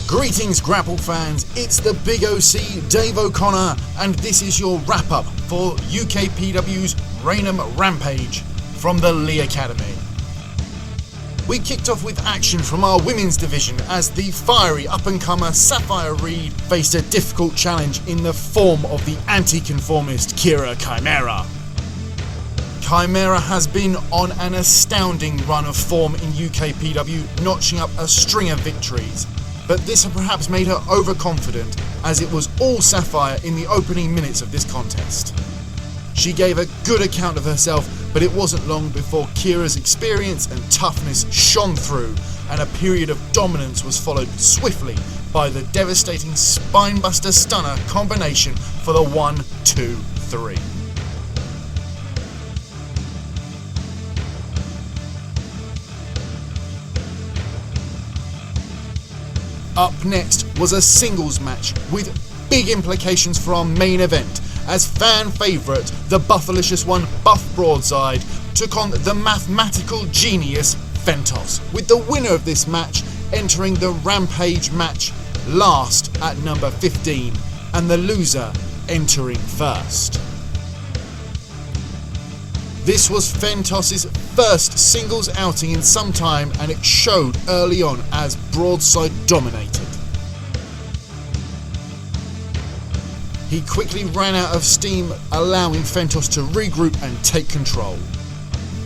Greetings Grapple fans, it's the Big OC Dave O'Connor and this is your wrap up for UKPW's Rainham Rampage from the Lee Academy. We kicked off with action from our women's division as the fiery up-and-comer Sapphire faced a difficult challenge in the form of the anti-conformist Chimera. Chimera has been on an astounding run of form in UKPW, notching up a string of victories. But this had perhaps made her overconfident, as it was all Safire in the opening minutes of this contest. She gave a good account of herself, but it wasn't long before Kira's experience and toughness shone through, and a period of dominance was followed swiftly by the devastating spinebuster stunner combination for the 1-2-3. Up next was a singles match with big implications for our main event, as fan favourite, the Buffalicious one Buff Broadside, took on the mathematical genius Fentos, with the winner of this match entering the Rampage Match last at number 15 and the loser entering first. This was Fentos' first singles outing in some time, and it showed early on as Broadside dominated. He quickly ran out of steam, allowing Fentos to regroup and take control.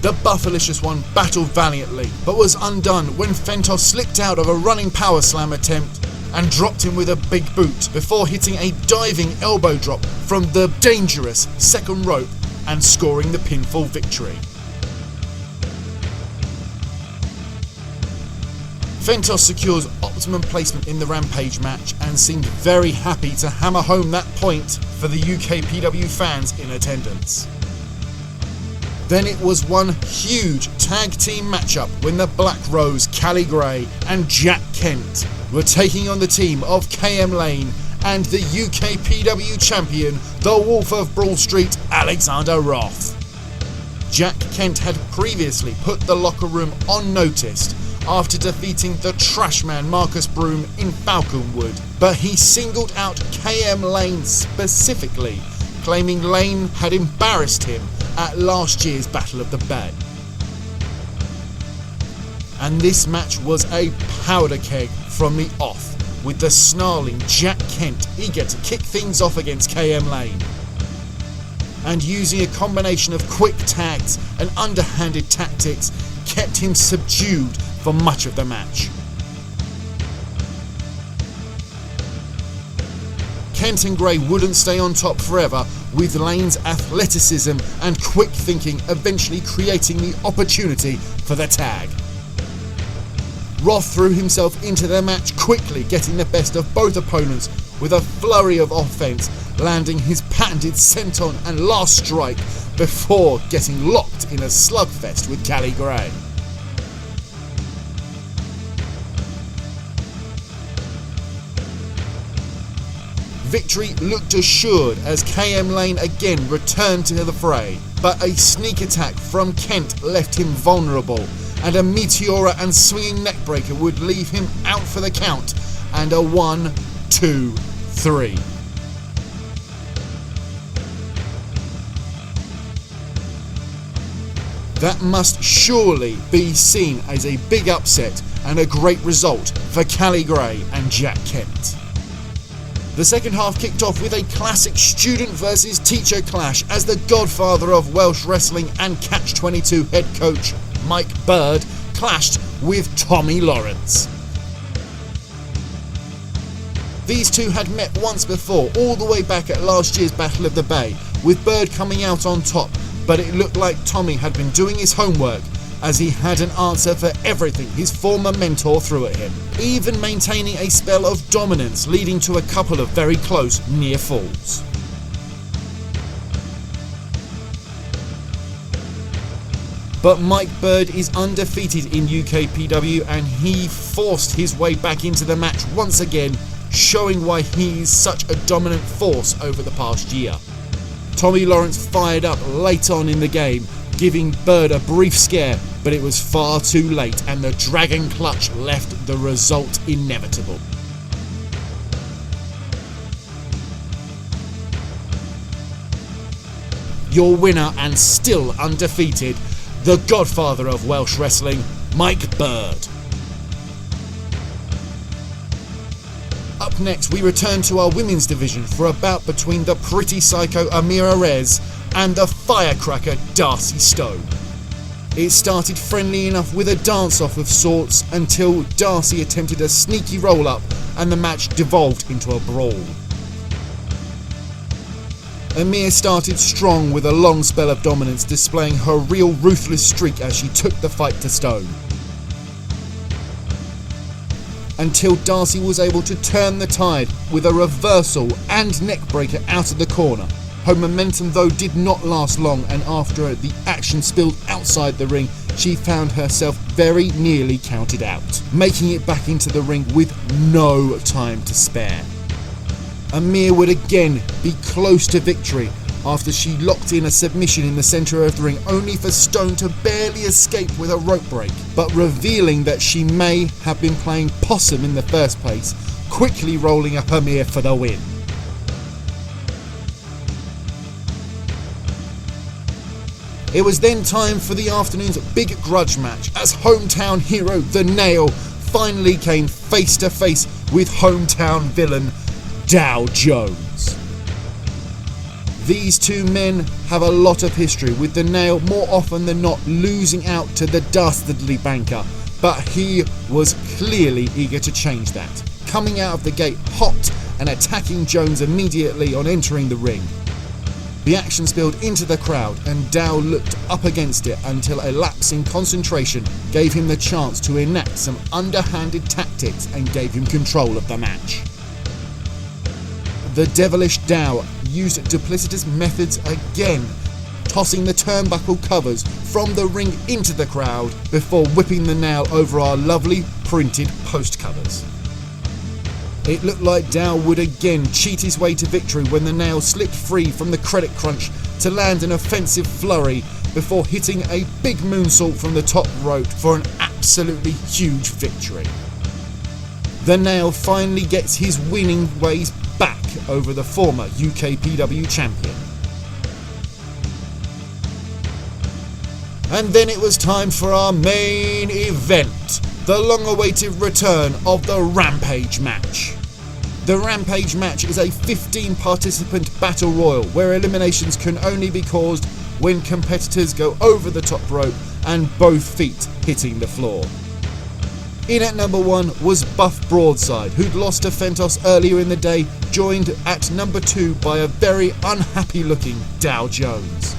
The Buffalicious one battled valiantly, but was undone when Fentos slipped out of a running power slam attempt and dropped him with a big boot before hitting a diving elbow drop from the dangerous second rope and scoring the pinfall victory. Fentos secures optimum placement in the Rampage match and seemed very happy to hammer home that point for the UKPW fans in attendance. Then it was one huge tag team matchup when the Black Rose, Cali and Jack Kent were taking on the team of KM Lane and the UKPW champion, the Wolf of Broad Street, Alexander Roth. Jack Kent had previously put the locker room on notice after defeating the Trashman Marcus Broom in Falconwood, but he singled out KM Lane specifically, claiming Lane had embarrassed him at last year's Battle of the Bay. And this match was a powder keg from the off, with the snarling Jack Kent eager to kick things off against KM Lane, and using a combination of quick tags and underhanded tactics kept him subdued for much of the match. Kent and Gray wouldn't stay on top forever, with Lane's athleticism and quick thinking eventually creating the opportunity for the tag. Roth threw himself into the match quickly, getting the best of both opponents with a flurry of offense, landing his patented senton and last strike before getting locked in a slugfest with Cali. Victory looked assured as KM Lane again returned to the fray, but a sneak attack from Kent left him vulnerable, and a Meteora and swinging neckbreaker would leave him out for the count, and a 1-2-3. That must surely be seen as a big upset and a great result for Cali and Jack Kent. The second half kicked off with a classic student versus teacher clash as the godfather of Welsh wrestling and Catch-22 head coach Mike Bird clashed with Tommy Lawrence. These two had met once before, all the way back at last year's Battle of the Bay, with Bird coming out on top, but it looked like Tommy had been doing his homework, as he had an answer for everything his former mentor threw at him, even maintaining a spell of dominance leading to a couple of very close near falls. But Mike Bird is undefeated in UKPW, and he forced his way back into the match once again, showing why he is such a dominant force over the past year. Tommy Lawrence fired up late on in the game, giving Bird a brief scare, but it was far too late and the Dragon Clutch left the result inevitable. your winner and still undefeated, the godfather of Welsh wrestling, Mike Bird. Up next, we return to our women's division for a bout between the pretty psycho Amira and the firecracker Darcy Stone. It started friendly enough with a dance-off of sorts until Darcy attempted a sneaky roll-up and the match devolved into a brawl. Amira started strong with a long spell of dominance, displaying her real ruthless streak as she took the fight to Stone. Until Darcy was able to turn the tide with a reversal and neckbreaker out of the corner. Her momentum though did not last long, and after the action spilled outside the ring, she found herself very nearly counted out, making it back into the ring with no time to spare. Amira would again be close to victory after she locked in a submission in the centre of the ring, only for Stone to barely escape with a rope break, but revealing that she may have been playing possum in the first place, quickly rolling up Amira for the win. It was then time for the afternoon's big grudge match, as hometown hero The Nail finally came face to face with hometown villain Dow Jones. These two men have a lot of history, with The Nail more often than not losing out to the dastardly banker, but he was clearly eager to change that, coming out of the gate hot and attacking Jones immediately on entering the ring. The action spilled into the crowd and Dow looked up against it until a lapse in concentration gave him the chance to enact some underhanded tactics and gave him control of the match. The devilish Dow used duplicitous methods again, tossing the turnbuckle covers from the ring into the crowd before whipping The Nail over our lovely printed post covers. It looked like Dow would again cheat his way to victory when The Nail slipped free from the credit crunch to land an offensive flurry before hitting a big moonsault from the top rope for an absolutely huge victory. The Nail finally gets his winning ways back over the former UKPW champion. And then it was time for our main event, the long-awaited return of the Rampage Match. The Rampage Match is a 15-participant battle royal where eliminations can only be caused when competitors go over the top rope and both feet hitting the floor. In at number 1 was Buff Broadside, who'd lost to Fentos earlier in the day, joined at number 2 by a very unhappy-looking Dow Jones.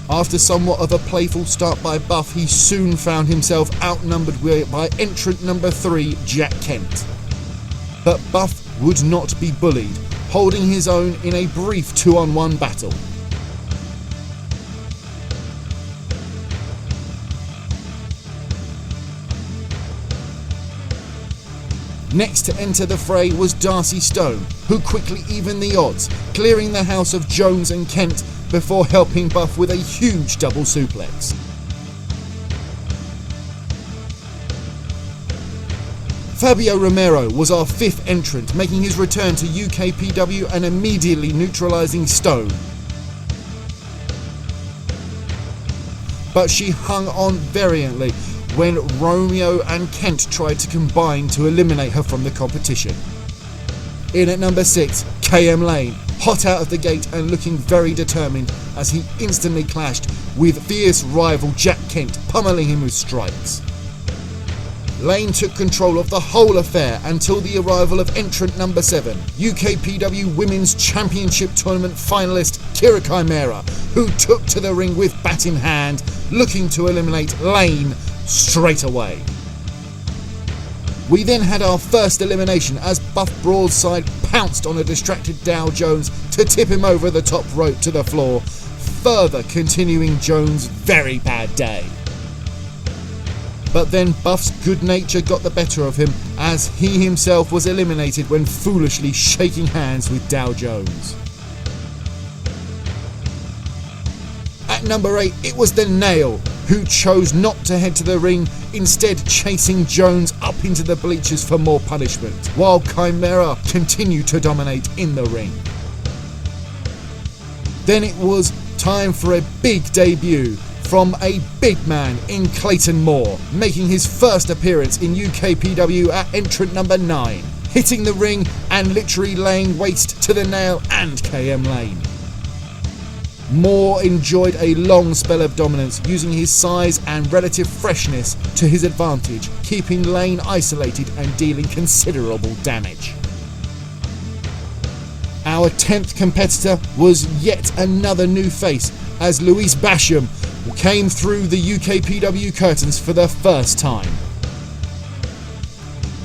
After somewhat of a playful start by Buff, he soon found himself outnumbered by entrant number 3, Jack Kent. But Buff would not be bullied, holding his own in a brief 2-on-1 battle. Next to enter the fray was Darcy Stone, who quickly evened the odds, clearing the house of Jones and Kent before helping Buff with a huge double suplex. Fabio Romero was our 5th entrant, making his return to UKPW and immediately neutralising Stone. But she hung on valiantly when Romeo and Kent tried to combine to eliminate her from the competition. In at number 6, KM Lane, hot out of the gate and looking very determined as he instantly clashed with fierce rival Jack Kent, pummeling him with strikes. Lane took control of the whole affair until the arrival of entrant number 7, UKPW Women's Championship Tournament finalist Kira Chimera, who took to the ring with bat in hand, looking to eliminate Lane straight away. We then had our first elimination as Buff Broadside pounced on a distracted Dow Jones to tip him over the top rope to the floor, further continuing Jones' very bad day. But then Buff's good nature got the better of him as he himself was eliminated when foolishly shaking hands with Dow Jones. At number 8, it was The Nail, who chose not to head to the ring, instead chasing Jones up into the bleachers for more punishment, while Chimera continued to dominate in the ring. Then it was time for a big debut from a big man in Clayton Moore, making his first appearance in UKPW at entrant number 9, hitting the ring and literally laying waste to the Nail and KM Lane. Moore enjoyed a long spell of dominance, using his size and relative freshness to his advantage, keeping Lane isolated and dealing considerable damage. Our 10th competitor was yet another new face, as Louise Basham came through the UKPW curtains for the first time.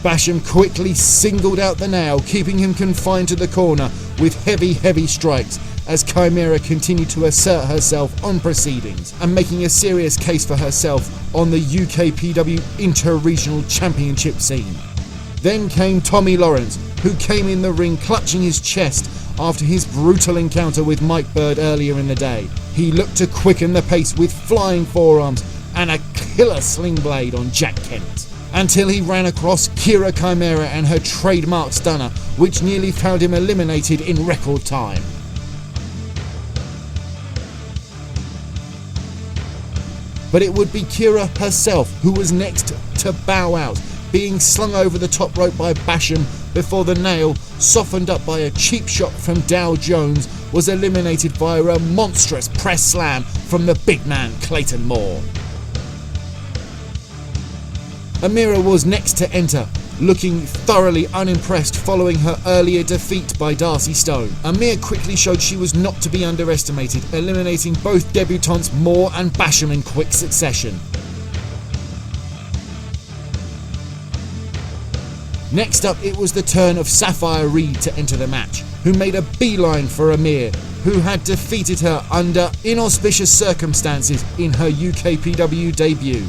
Basham quickly singled out the Nail, keeping him confined to the corner with heavy strikes, as Chimera continued to assert herself on proceedings and making a serious case for herself on the UKPW Inter-Regional Championship scene. Then came Tommy Lawrence, who came in the ring clutching his chest after his brutal encounter with Mike Bird earlier in the day. He looked to quicken the pace with flying forearms and a killer sling blade on Jack Kent, until he ran across Kira Chimera and her trademark stunner, which nearly found him eliminated in record time. But it would be Kira herself who was next to bow out, being slung over the top rope by Basham before the Nail, softened up by a cheap shot from Dow Jones, was eliminated via a monstrous press slam from the big man Clayton Moore. Amira was next to enter, looking thoroughly unimpressed following her earlier defeat by Darcy Stone. Amira quickly showed she was not to be underestimated, eliminating both debutantes Moore and Basham in quick succession. Next up, it was the turn of Sapphire Reed to enter the match, who made a beeline for Amira, who had defeated her under inauspicious circumstances in her UKPW debut.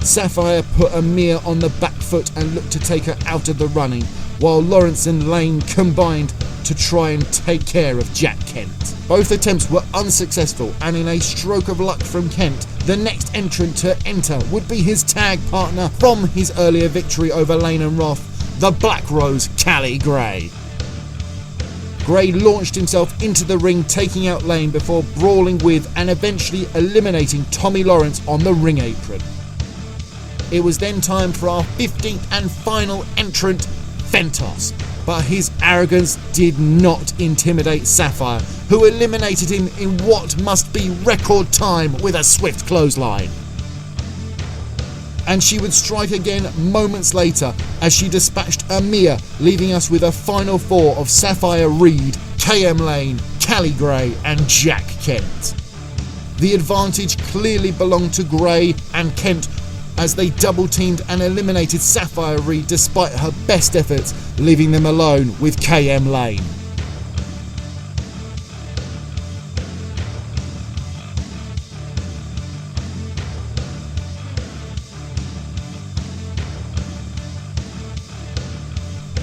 Safire put Amira on the back foot and looked to take her out of the running, while Lawrence and Lane combined to try and take care of Jack Kent. Both attempts were unsuccessful, and in a stroke of luck from Kent, the next entrant to enter would be his tag partner from his earlier victory over Lane and Roth, the Black Rose Cali Gray. Gray launched himself into the ring, taking out Lane before brawling with and eventually eliminating Tommy Lawrence on the ring apron. It was then time for our 15th and final entrant, Fentos, but his arrogance did not intimidate Sapphire, who eliminated him in what must be record time with a swift clothesline. And she would strike again moments later as she dispatched Amira, leaving us with a final four of Sapphire Reed, KM Lane, Cali Gray and Jack Kent. The advantage clearly belonged to Gray and Kent, as they double-teamed and eliminated Sapphire Reed despite her best efforts, leaving them alone with KM Lane.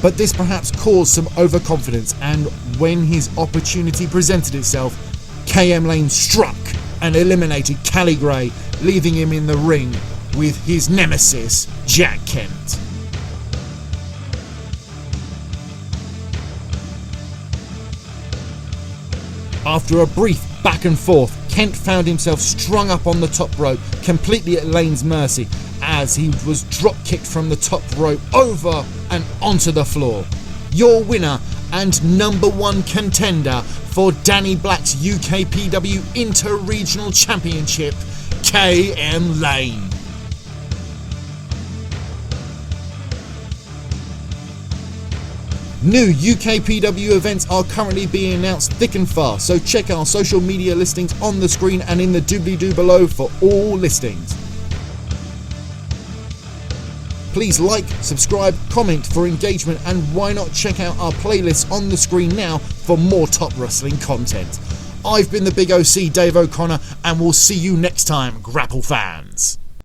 But this perhaps caused some overconfidence, and when his opportunity presented itself, KM Lane struck and eliminated Cali Gray, leaving him in the ring with his nemesis, Jack Kent. After a brief back and forth, Kent found himself strung up on the top rope, completely at Lane's mercy, as he was drop kicked from the top rope over and onto the floor. Your winner and number one contender for Danny Black's UKPW Inter-Regional Championship, KM Lane. New UKPW events are currently being announced thick and fast, so check our social media listings on the screen and in the doobly-doo below for all listings. Please like, subscribe, comment for engagement, and why not check out our playlists on the screen now for more top wrestling content. I've been the Big OC, Dave O'Connor, and we'll see you next time, Grapple fans.